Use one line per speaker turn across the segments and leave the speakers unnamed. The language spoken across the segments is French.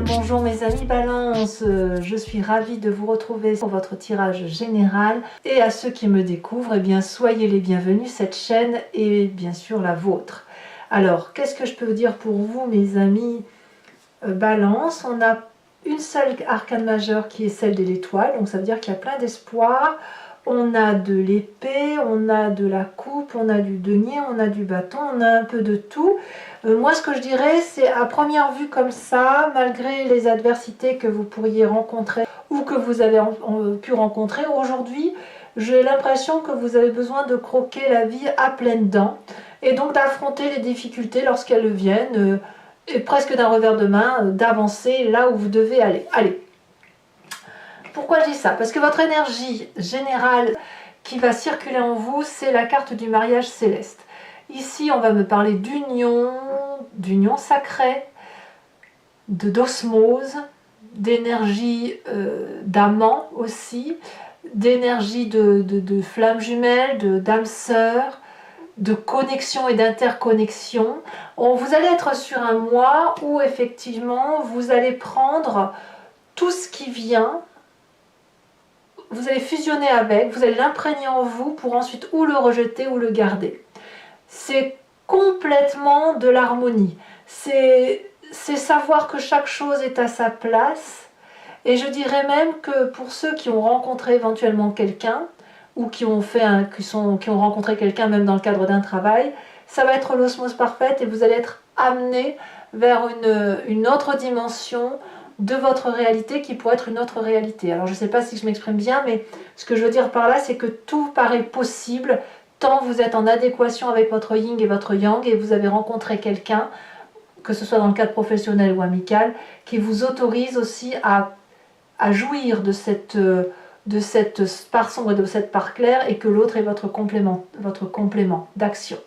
bien bonjour mes amis Balance, je suis ravie de vous retrouver pour votre tirage général et à ceux qui me découvrent, eh bien soyez les bienvenus, cette chaîne est bien sûr la vôtre. Alors qu'est-ce que je peux vous dire pour vous mes amis Balance? On a une seule arcane majeure qui est celle de l'étoile, donc ça veut dire qu'il y a plein d'espoir. On a de l'épée, on a de la coupe, on a du denier, on a du bâton, on a un peu de tout. Moi, ce que je dirais, c'est à première vue comme ça, malgré les adversités que vous pourriez rencontrer ou que vous avez pu rencontrer aujourd'hui, j'ai l'impression que vous avez besoin de croquer la vie à pleines dents et donc d'affronter les difficultés lorsqu'elles viennent et presque d'un revers de main, d'avancer là où vous devez aller. Allez. Pourquoi je dis ça? Parce que votre énergie générale qui va circuler en vous, c'est la carte du mariage céleste. Ici, on va me parler d'union sacrée, d'osmose, d'énergie d'amant aussi, d'énergie de flamme jumelle, d'âme sœur, de connexion et d'interconnexion. Vous allez être sur un mois où effectivement, vous allez prendre tout ce qui vient, vous allez fusionner avec, vous allez l'imprégner en vous pour ensuite ou le rejeter ou le garder. C'est complètement de l'harmonie. C'est savoir que chaque chose est à sa place. Et je dirais même que pour ceux qui ont rencontré éventuellement quelqu'un, ou qui ont rencontré quelqu'un même dans le cadre d'un travail, ça va être l'osmose parfaite et vous allez être amené vers une autre dimension de votre réalité qui pourrait être une autre réalité. Alors je ne sais pas si je m'exprime bien, mais ce que je veux dire par là, c'est que tout paraît possible tant vous êtes en adéquation avec votre yin et votre yang et vous avez rencontré quelqu'un, que ce soit dans le cadre professionnel ou amical, qui vous autorise aussi à jouir de cette part sombre et de cette part claire et que l'autre est votre complément d'action.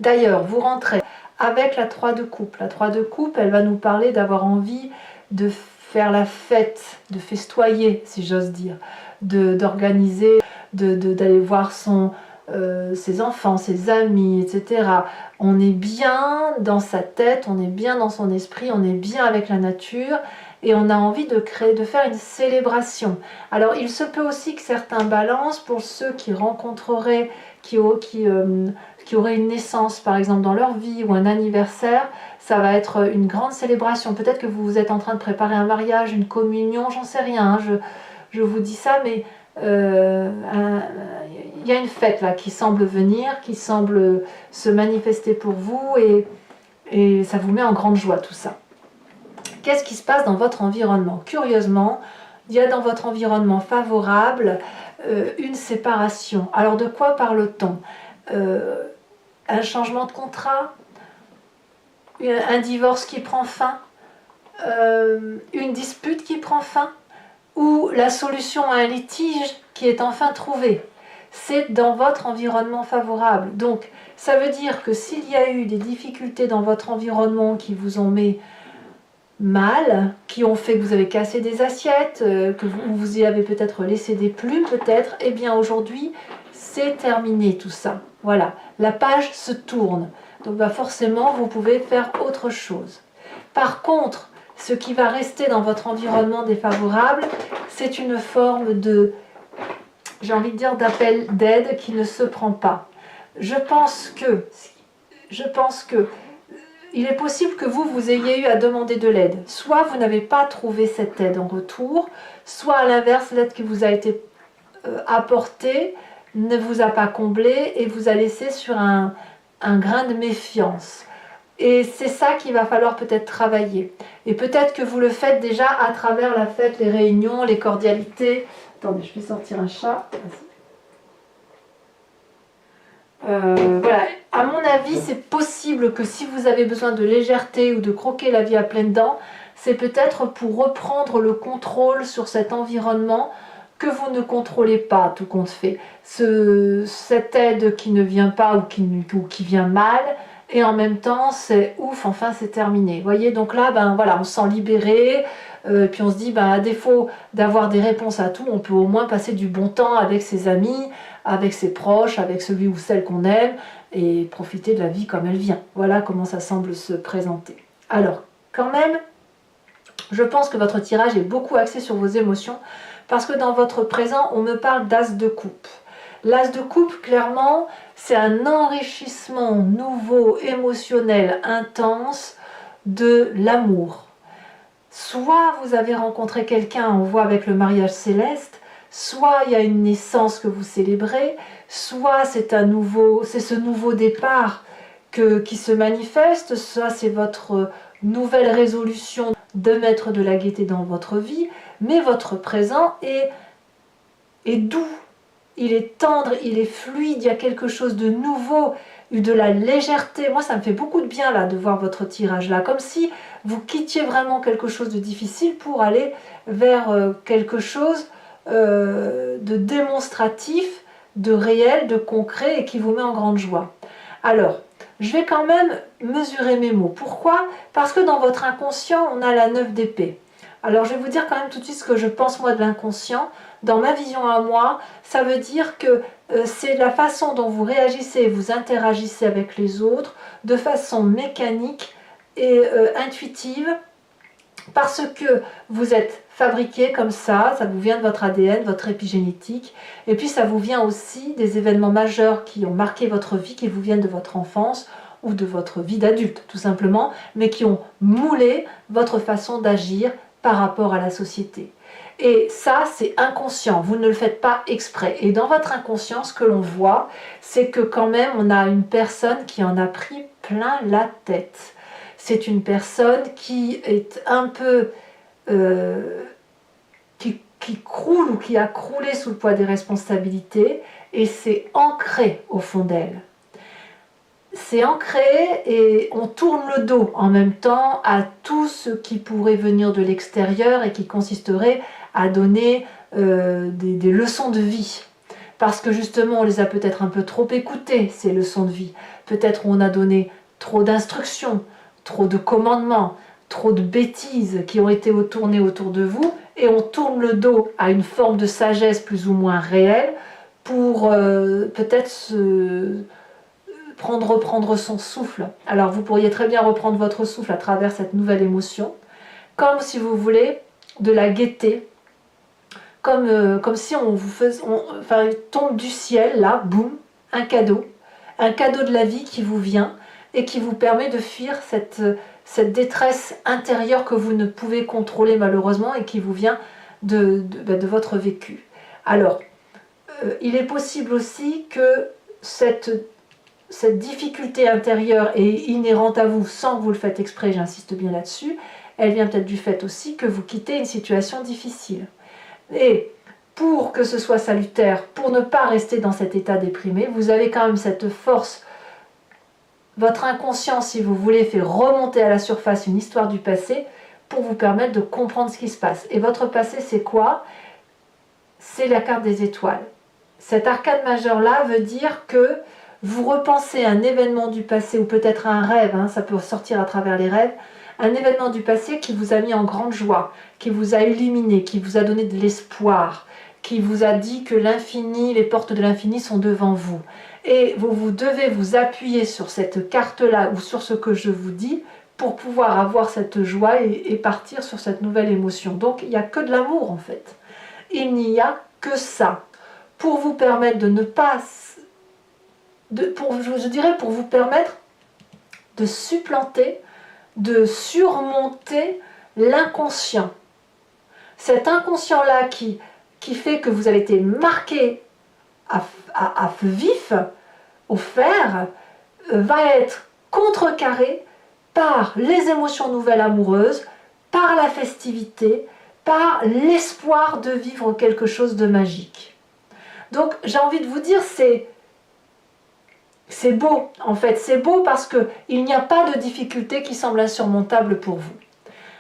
D'ailleurs, vous rentrez avec la 3 de coupe. La 3 de coupe, elle va nous parler d'avoir envie de faire la fête, de festoyer, si j'ose dire, d'organiser, d'aller voir ses enfants, ses amis, etc. On est bien dans sa tête, on est bien dans son esprit, on est bien avec la nature et on a envie de faire une célébration. Alors il se peut aussi que certains balances, pour ceux qui rencontreraient, qui auraient une naissance par exemple dans leur vie ou un anniversaire, ça va être une grande célébration. Peut-être que vous êtes en train de préparer un mariage, une communion, j'en sais rien, je vous dis ça, mais il y a une fête là qui semble venir, qui semble se manifester pour vous et ça vous met en grande joie tout ça. Qu'est-ce qui se passe dans votre environnement? Curieusement, il y a dans votre environnement favorable une séparation. Alors de quoi parle-t-on? Un changement de contrat, un divorce qui prend fin, une dispute qui prend fin, ou la solution à un litige qui est enfin trouvée. C'est dans votre environnement favorable. Donc ça veut dire que s'il y a eu des difficultés dans votre environnement qui vous ont mis mal, qui ont fait que vous avez cassé des assiettes, que vous y avez peut-être laissé des plumes, peut-être, eh bien aujourd'hui, c'est terminé tout ça. Voilà, la page se tourne. Donc forcément, vous pouvez faire autre chose. Par contre, ce qui va rester dans votre environnement défavorable, c'est une forme de, j'ai envie de dire, d'appel d'aide qui ne se prend pas. Je pense que il est possible que vous ayez eu à demander de l'aide. Soit vous n'avez pas trouvé cette aide en retour, soit à l'inverse, l'aide qui vous a été apportée ne vous a pas comblé et vous a laissé sur un grain de méfiance. Et c'est ça qu'il va falloir peut-être travailler. Et peut-être que vous le faites déjà à travers la fête, les réunions, les cordialités. Attendez, je vais sortir un chat. Voilà, à mon avis, c'est possible que si vous avez besoin de légèreté ou de croquer la vie à pleines dents, c'est peut-être pour reprendre le contrôle sur cet environnement que vous ne contrôlez pas, tout compte fait. Cette aide qui ne vient pas ou qui vient mal, et en même temps, c'est ouf, enfin c'est terminé. Vous voyez, donc là, voilà, on se sent libéré, puis on se dit, à défaut d'avoir des réponses à tout, on peut au moins passer du bon temps avec ses amis, avec ses proches, avec celui ou celle qu'on aime, et profiter de la vie comme elle vient. Voilà comment ça semble se présenter. Alors, quand même, Je pense que votre tirage est beaucoup axé sur vos émotions parce que dans votre présent, on me parle d'as de coupe. L'as de coupe, clairement, c'est un enrichissement nouveau, émotionnel, intense de l'amour. Soit vous avez rencontré quelqu'un, on voit avec le mariage céleste, soit il y a une naissance que vous célébrez, soit c'est ce nouveau départ qui se manifeste, soit c'est votre nouvelle résolution de mettre de la gaieté dans votre vie, mais votre présent est doux, il est tendre, il est fluide, il y a quelque chose de nouveau, de la légèreté. Moi, ça me fait beaucoup de bien là de voir votre tirage là, comme si vous quittiez vraiment quelque chose de difficile pour aller vers quelque chose de démonstratif, de réel, de concret et qui vous met en grande joie. Alors, je vais quand même mesurer mes mots. Pourquoi? Parce que dans votre inconscient, on a la 9 d'épée. Alors, je vais vous dire quand même tout de suite ce que je pense moi de l'inconscient. Dans ma vision à moi, ça veut dire que c'est la façon dont vous réagissez et vous interagissez avec les autres de façon mécanique et intuitive parce que vous êtes fabriqué comme ça vous vient de votre ADN, votre épigénétique, et puis ça vous vient aussi des événements majeurs qui ont marqué votre vie, qui vous viennent de votre enfance ou de votre vie d'adulte tout simplement, mais qui ont moulé votre façon d'agir par rapport à la société. Et ça, c'est inconscient, vous ne le faites pas exprès. Et dans votre inconscient, ce que l'on voit, c'est que quand même, on a une personne qui en a pris plein la tête. C'est une personne qui est un peu... qui croule ou qui a croulé sous le poids des responsabilités, et c'est ancré au fond d'elle. C'est ancré et on tourne le dos en même temps à tout ce qui pourrait venir de l'extérieur et qui consisterait à donner des leçons de vie. Parce que justement, on les a peut-être un peu trop écoutées, ces leçons de vie. Peut-être on a donné trop d'instructions, trop de commandements, trop de bêtises qui ont été tournées autour de vous, et on tourne le dos à une forme de sagesse plus ou moins réelle pour peut-être reprendre son souffle. Alors vous pourriez très bien reprendre votre souffle à travers cette nouvelle émotion, comme si vous voulez de la gaieté, comme si on vous faisait, il tombe du ciel, là, boum, un cadeau de la vie qui vous vient et qui vous permet de fuir cette détresse intérieure que vous ne pouvez contrôler malheureusement et qui vous vient de votre vécu. Alors, il est possible aussi que cette difficulté intérieure est inhérente à vous sans que vous le faites exprès, j'insiste bien là-dessus, elle vient peut-être du fait aussi que vous quittez une situation difficile. Et pour que ce soit salutaire, pour ne pas rester dans cet état déprimé, vous avez quand même cette force. Votre inconscient, si vous voulez, fait remonter à la surface une histoire du passé pour vous permettre de comprendre ce qui se passe. Et votre passé, c'est quoi? C'est la carte des étoiles. Cet arcane majeur-là veut dire que vous repensez un événement du passé, ou peut-être un rêve, ça peut sortir à travers les rêves, un événement du passé qui vous a mis en grande joie, qui vous a illuminé, qui vous a donné de l'espoir, qui vous a dit que l'infini, les portes de l'infini sont devant vous. Et vous devez vous appuyer sur cette carte-là ou sur ce que je vous dis pour pouvoir avoir cette joie et partir sur cette nouvelle émotion. Donc il n'y a que de l'amour en fait. Il n'y a que ça pour vous permettre de ne pas... pour vous permettre de supplanter, de surmonter l'inconscient. Cet inconscient-là qui fait que vous avez été marqué à feu vif, au fer, va être contrecarré par les émotions nouvelles amoureuses, par la festivité, par l'espoir de vivre quelque chose de magique. Donc j'ai envie de vous dire, c'est beau, en fait, c'est beau parce qu'il n'y a pas de difficulté qui semble insurmontable pour vous.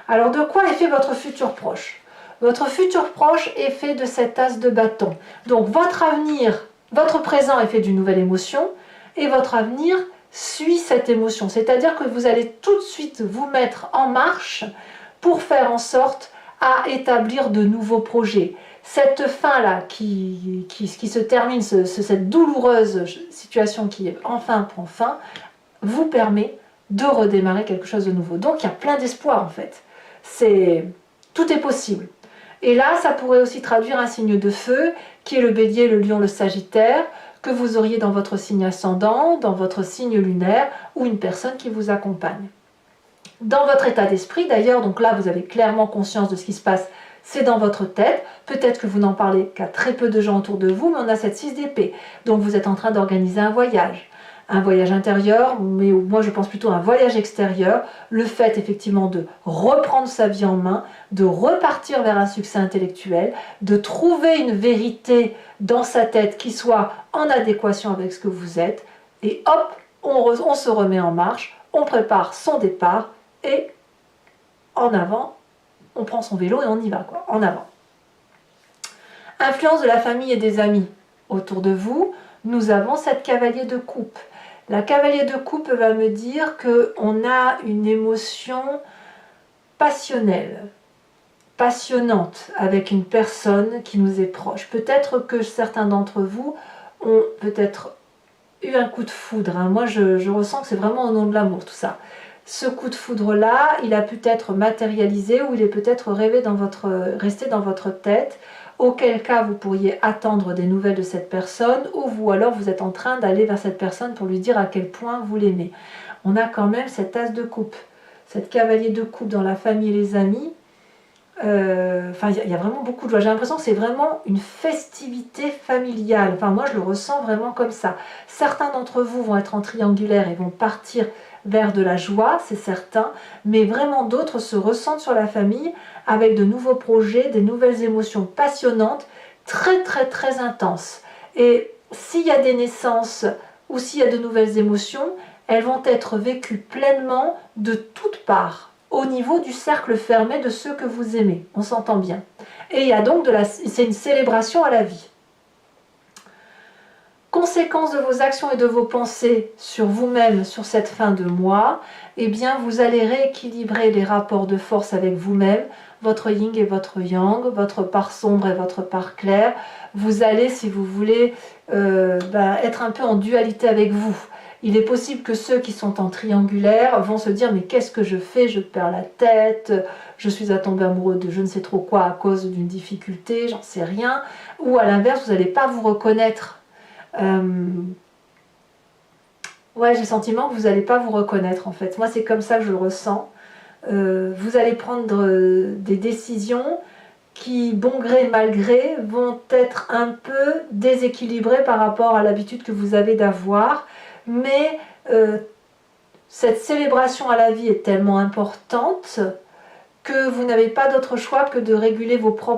Alors de quoi est fait votre futur proche? Votre futur proche est fait de cet as de bâton. Donc votre avenir, votre présent est fait d'une nouvelle émotion et votre avenir suit cette émotion. C'est-à-dire que vous allez tout de suite vous mettre en marche pour faire en sorte à établir de nouveaux projets. Cette fin-là qui se termine, cette douloureuse situation qui enfin prend fin, vous permet de redémarrer quelque chose de nouveau. Donc il y a plein d'espoir en fait. Tout est possible. Et là, ça pourrait aussi traduire un signe de feu, qui est le bélier, le lion, le sagittaire, que vous auriez dans votre signe ascendant, dans votre signe lunaire, ou une personne qui vous accompagne. Dans votre état d'esprit, d'ailleurs, donc là, vous avez clairement conscience de ce qui se passe, c'est dans votre tête. Peut-être que vous n'en parlez qu'à très peu de gens autour de vous, mais on a cette 6 d'épée. Donc vous êtes en train d'organiser un voyage intérieur, mais moi je pense plutôt à un voyage extérieur, le fait effectivement de reprendre sa vie en main, de repartir vers un succès intellectuel, de trouver une vérité dans sa tête qui soit en adéquation avec ce que vous êtes, et hop, on se remet en marche, on prépare son départ, et en avant, on prend son vélo et on y va, quoi, en avant. Influence de la famille et des amis autour de vous, nous avons cette cavalier de coupe. La cavalier de coupe va me dire qu'on a une émotion passionnelle, passionnante avec une personne qui nous est proche. Peut-être que certains d'entre vous ont peut-être eu un coup de foudre. Moi, je ressens que c'est vraiment au nom de l'amour, tout ça. Ce coup de foudre-là, il a peut-être matérialisé ou il est peut-être resté dans votre tête, auquel cas vous pourriez attendre des nouvelles de cette personne, ou alors vous êtes en train d'aller vers cette personne pour lui dire à quel point vous l'aimez. On a quand même cet as de coupe, cette cavalier de coupe dans la famille et les amis. Enfin, il y a vraiment beaucoup de joie. J'ai l'impression que c'est vraiment une festivité familiale. Enfin, moi, je le ressens vraiment comme ça. Certains d'entre vous vont être en triangulaire et vont partir vers de la joie, c'est certain, mais vraiment d'autres se ressentent sur la famille avec de nouveaux projets, des nouvelles émotions passionnantes, très très très intenses. Et s'il y a des naissances ou s'il y a de nouvelles émotions, elles vont être vécues pleinement de toutes parts, au niveau du cercle fermé de ceux que vous aimez. On s'entend bien. Et il y a donc c'est une célébration à la vie. Conséquence de vos actions et de vos pensées sur vous-même sur cette fin de mois, eh bien vous allez rééquilibrer les rapports de force avec vous-même, votre yin et votre yang, votre part sombre et votre part claire. Vous allez, si vous voulez, être un peu en dualité avec vous. Il est possible que ceux qui sont en triangulaire vont se dire mais qu'est-ce que je fais? Je perds la tête, je suis à tomber amoureux de je ne sais trop quoi à cause d'une difficulté, j'en sais rien. Ou à l'inverse, vous n'allez pas vous reconnaître. Ouais, j'ai le sentiment que vous n'allez pas vous reconnaître en fait. Moi, c'est comme ça que je le ressens. Vous allez prendre des décisions qui, bon gré mal gré, vont être un peu déséquilibrées par rapport à l'habitude que vous avez d'avoir. Mais cette célébration à la vie est tellement importante que vous n'avez pas d'autre choix que de réguler votre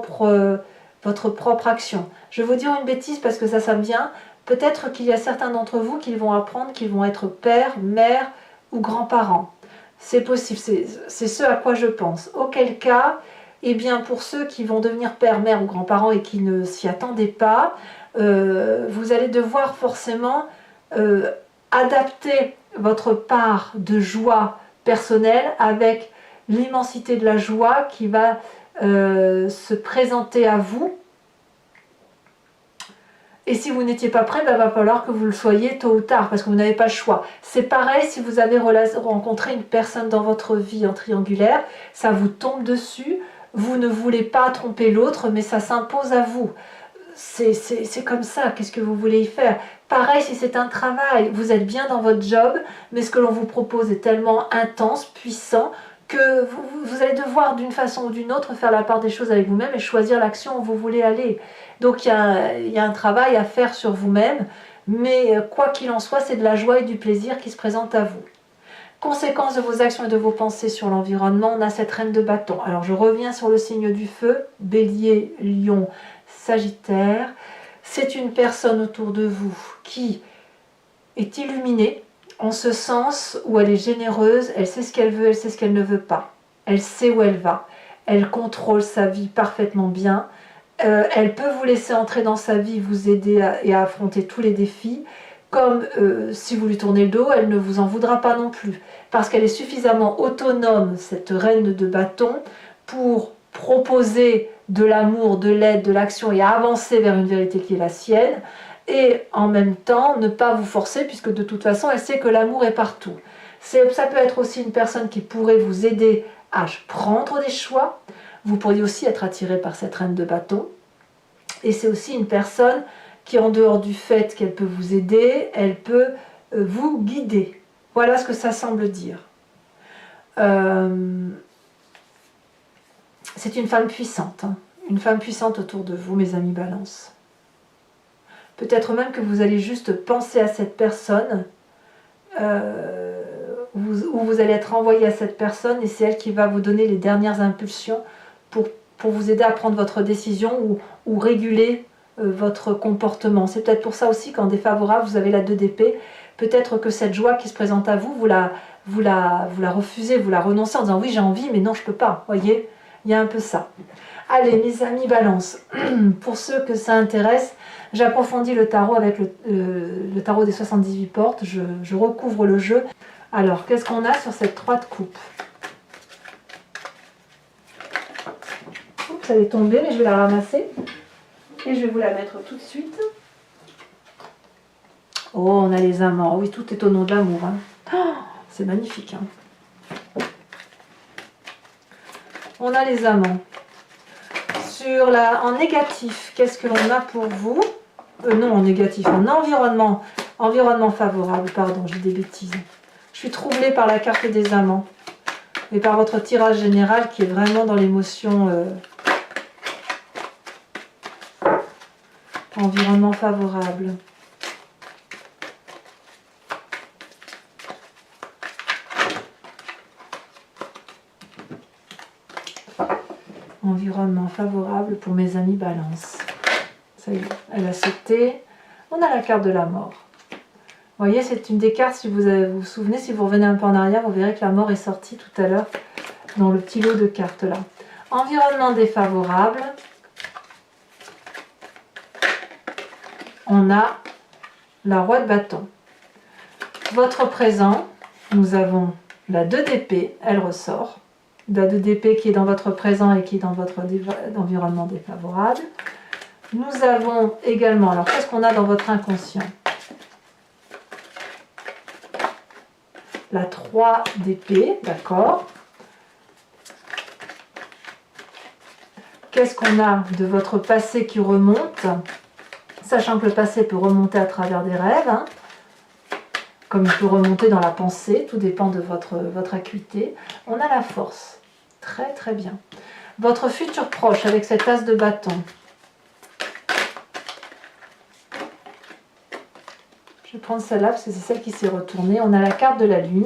propre action. Je vais vous dire une bêtise parce que ça me vient. Peut-être qu'il y a certains d'entre vous qui vont apprendre qu'ils vont être père, mère ou grands-parents. C'est possible, c'est ce à quoi je pense. Auquel cas, eh bien pour ceux qui vont devenir père, mère ou grands-parents et qui ne s'y attendaient pas, vous allez devoir forcément adapter votre part de joie personnelle avec l'immensité de la joie qui va se présenter à vous. Et si vous n'étiez pas prêt, il va falloir que vous le soyez tôt ou tard, parce que vous n'avez pas le choix. C'est pareil si vous avez rencontré une personne dans votre vie en triangulaire, ça vous tombe dessus, vous ne voulez pas tromper l'autre, mais ça s'impose à vous. C'est comme ça, qu'est-ce que vous voulez y faire? Pareil si c'est un travail, vous êtes bien dans votre job, mais ce que l'on vous propose est tellement intense, puissant, que vous allez devoir d'une façon ou d'une autre faire la part des choses avec vous-même et choisir l'action où vous voulez aller. Donc il y a un travail à faire sur vous-même, mais quoi qu'il en soit, c'est de la joie et du plaisir qui se présentent à vous. Conséquence de vos actions et de vos pensées sur l'environnement, on a cette reine de bâton. Alors je reviens sur le signe du feu, bélier, lion, sagittaire. C'est une personne autour de vous qui est illuminée, en ce sens où elle est généreuse, elle sait ce qu'elle veut, elle sait ce qu'elle ne veut pas. Elle sait où elle va. Elle contrôle sa vie parfaitement bien. Elle peut vous laisser entrer dans sa vie, vous aider à affronter tous les défis. Comme si vous lui tournez le dos, elle ne vous en voudra pas non plus. Parce qu'elle est suffisamment autonome, cette reine de bâton, pour proposer de l'amour, de l'aide, de l'action et avancer vers une vérité qui est la sienne. Et en même temps, ne pas vous forcer, puisque de toute façon, elle sait que l'amour est partout. Ça peut être aussi une personne qui pourrait vous aider à prendre des choix, Vous pourriez aussi être attiré par cette reine de bâton. Et c'est aussi une personne qui, en dehors du fait qu'elle peut vous aider, elle peut vous guider. Voilà ce que ça semble dire. C'est une femme puissante, hein. Une femme puissante autour de vous, mes amis Balance. Peut-être même que vous allez juste penser à cette personne, où vous allez être envoyé à cette personne, et c'est elle qui va vous donner les dernières impulsions pour vous aider à prendre votre décision ou réguler votre comportement. C'est peut-être pour ça aussi qu'en défavorable, vous avez la 2 d'épée. Peut-être que cette joie qui se présente à vous, vous la refusez, vous la renoncez en disant oui j'ai envie mais non je peux pas. Voyez, il y a un peu ça. Allez mes amis Balance, pour ceux que ça intéresse, j'approfondis le tarot avec le tarot des 78 portes, je recouvre le jeu. Alors qu'est-ce qu'on a sur cette 3 de coupe? Oups, elle est tombée mais je vais la ramasser et je vais vous la mettre tout de suite. Oh, on a les amants. Oui, tout est au nom de l'amour. Hein. Oh, c'est magnifique. Hein. On a les amants. En négatif, qu'est-ce que l'on a pour vous? Non, en négatif, en environnement. Environnement favorable, pardon, j'ai des bêtises. Je suis troublée par la carte des amants. Et par votre tirage général qui est vraiment dans l'émotion. Environnement favorable. Environnement favorable pour mes amis Balance. Ça y est, elle a sauté. On a la carte de la mort. Vous voyez, c'est une des cartes, si vous vous souvenez, si vous revenez un peu en arrière, vous verrez que la mort est sortie tout à l'heure dans le petit lot de cartes là. Environnement défavorable. On a la roi de bâton. Votre présent, nous avons la 2 d'épée, elle ressort. La 2 d'épée qui est dans votre présent et qui est dans votre environnement défavorable. Nous avons également, alors qu'est-ce qu'on a dans votre inconscient? La 3 d'épée, d'accord. Qu'est-ce qu'on a de votre passé qui remonte? Sachant que le passé peut remonter à travers des rêves, hein, comme il peut remonter dans la pensée, tout dépend de votre acuité. On a la force. Très très bien. Votre futur proche avec cette as de bâton. Je vais prendre celle-là parce que c'est celle qui s'est retournée. On a la carte de la lune.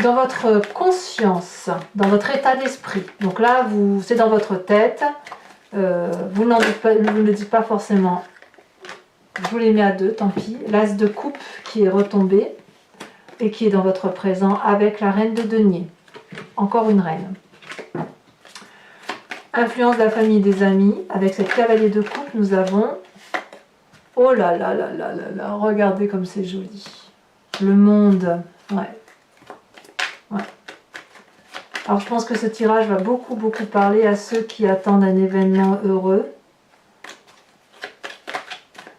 Dans votre conscience, dans votre état d'esprit. Donc là, c'est dans votre tête. Vous ne le dites pas forcément. Je vous les mets à 2, tant pis. L'as de coupe qui est retombé et qui est dans votre présent avec la reine de denier. Encore une reine. Influence de la famille et des amis. Avec cette cavalier de coupe, nous avons... Oh là là là là là là. Regardez comme c'est joli. Le monde. Ouais. Ouais. Alors je pense que ce tirage va beaucoup parler à ceux qui attendent un événement heureux.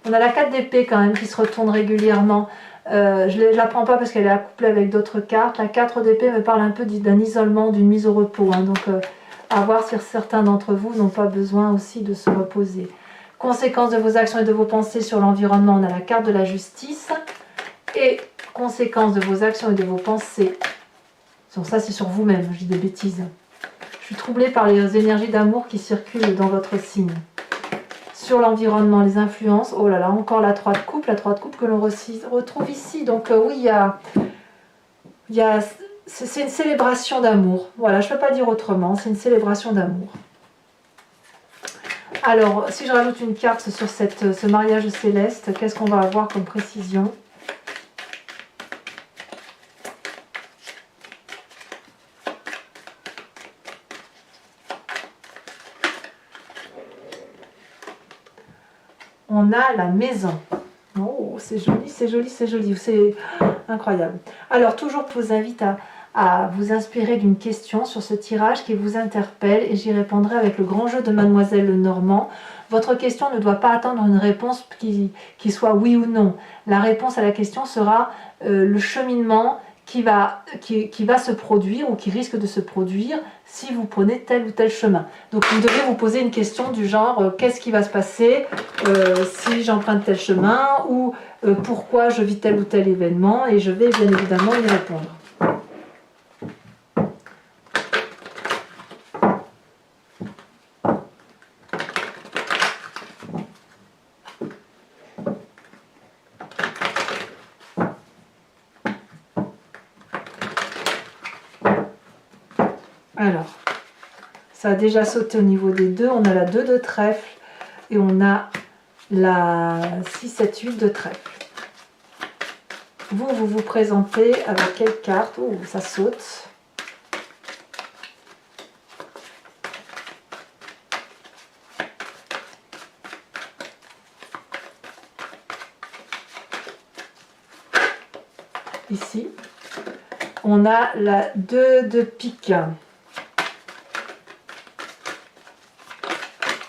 On a la 4 d'épée quand même qui se retourne régulièrement. Je ne la prends pas parce qu'elle est accouplée avec d'autres cartes. La 4 d'épée me parle un peu d'un isolement, d'une mise au repos. Hein. Donc à voir si certains d'entre vous n'ont pas besoin aussi de se reposer. Conséquences de vos actions et de vos pensées sur l'environnement. On a la carte de la justice. Et conséquences de vos actions et de vos pensées. Sur ça c'est sur vous-même, je dis des bêtises. Je suis troublée par les énergies d'amour qui circulent dans votre signe. Sur l'environnement, les influences, oh là là, encore la 3 de coupe que l'on retrouve ici. Donc oui, c'est une célébration d'amour. Voilà, je ne peux pas dire autrement, c'est une célébration d'amour. Alors, si je rajoute une carte sur ce mariage céleste, qu'est-ce qu'on va avoir comme précision ? On a la maison. Oh, c'est joli, c'est joli, c'est joli. C'est incroyable. Alors, toujours, je vous invite à vous inspirer d'une question sur ce tirage qui vous interpelle et j'y répondrai avec le grand jeu de Mademoiselle Lenormand. Votre question ne doit pas attendre une réponse qui soit oui ou non. La réponse à la question sera le cheminement qui va se produire ou qui risque de se produire si vous prenez tel ou tel chemin. Donc vous devez vous poser une question du genre qu'est-ce qui va se passer si j'emprunte tel chemin ou pourquoi je vis tel ou tel événement, et je vais bien évidemment y répondre. Alors, ça a déjà sauté au niveau des 2. On a la 2 de trèfle et on a la 6, 7, 8 de trèfle. Vous vous présentez avec quelle carte? Oh, ça saute. Ici, on a la 2 de pique.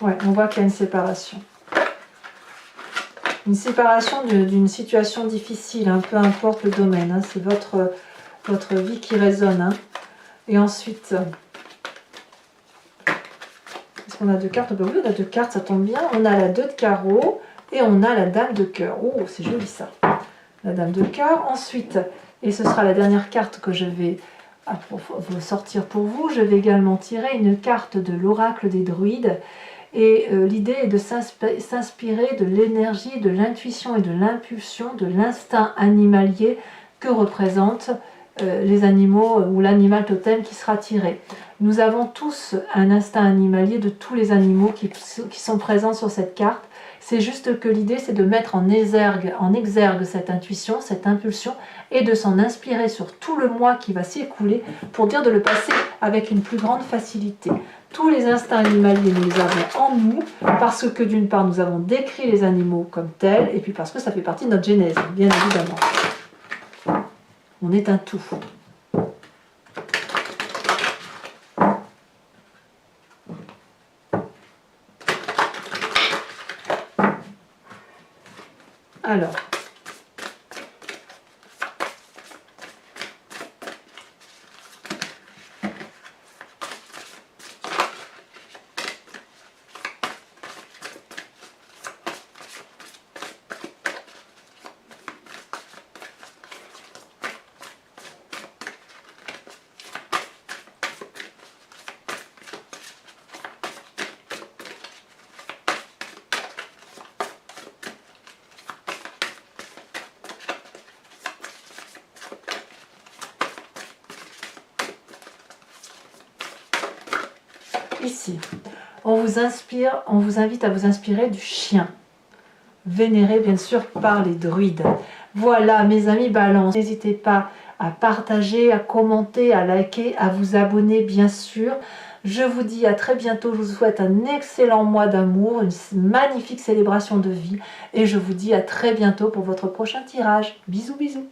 Ouais, on voit qu'il y a une séparation. Une séparation d'une situation difficile, hein, peu importe le domaine, hein, c'est votre vie qui résonne. Hein. Et ensuite, est-ce qu'on a 2 cartes? Ben oui, on a 2 cartes, ça tombe bien. On a la 2 de carreau et on a la dame de cœur. Oh, c'est joli ça. La dame de cœur. Ensuite, et ce sera la dernière carte que je vais sortir pour vous, je vais également tirer une carte de l'oracle des druides. Et l'idée est de s'inspirer de l'énergie, de l'intuition et de l'impulsion, de l'instinct animalier que représentent les animaux ou l'animal totem qui sera tiré. Nous avons tous un instinct animalier de tous les animaux qui sont présents sur cette carte. C'est juste que l'idée, c'est de mettre en exergue cette intuition, cette impulsion, et de s'en inspirer sur tout le mois qui va s'écouler pour dire de le passer avec une plus grande facilité. Tous les instincts animaliers, nous les avons en nous, parce que d'une part, nous avons décrit les animaux comme tels, et puis parce que ça fait partie de notre genèse, bien évidemment. On est un tout. Alors, ici, on vous invite à vous inspirer du chien, vénéré bien sûr par les druides. Voilà mes amis Balance, n'hésitez pas à partager, à commenter, à liker, à vous abonner bien sûr. Je vous dis à très bientôt, je vous souhaite un excellent mois d'amour, une magnifique célébration de vie, et je vous dis à très bientôt pour votre prochain tirage. Bisous bisous.